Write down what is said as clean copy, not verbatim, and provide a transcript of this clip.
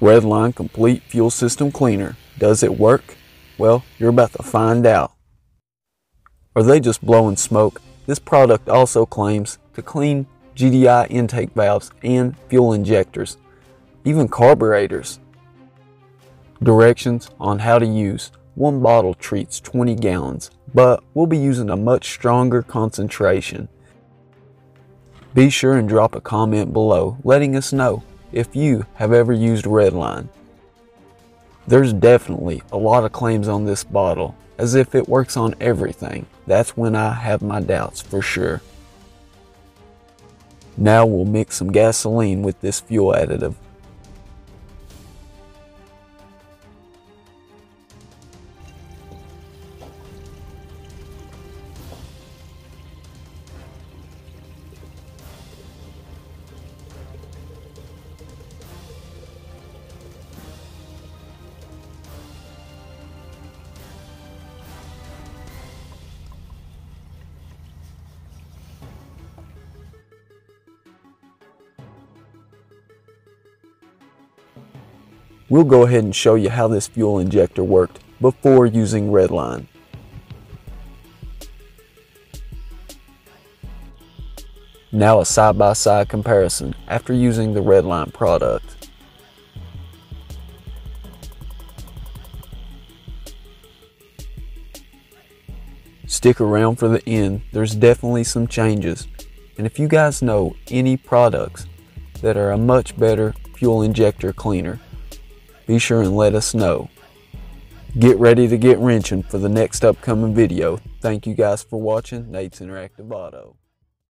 Redline Complete Fuel System Cleaner. Does it work? Well, you're about to find out. Are they just blowing smoke? This product also claims to clean GDI intake valves and fuel injectors, even carburetors. Directions on how to use. One bottle treats 20 gallons, but we'll be using a much stronger concentration. Be sure and drop a comment below letting us know if you have ever used Redline. There's definitely a lot of claims on this bottle, as if it works on everything. That's when I have my doubts for sure. Now we'll mix some gasoline with this fuel additive. We'll go ahead and show you how this fuel injector worked before using Redline. Now a side-by-side comparison after using the Redline product. Stick around for the end, there's definitely some changes. And if you guys know any products that are a much better fuel injector cleaner, be sure and let us know. Get ready to get wrenching for the next upcoming video. Thank you guys for watching Nate's Interactive Auto.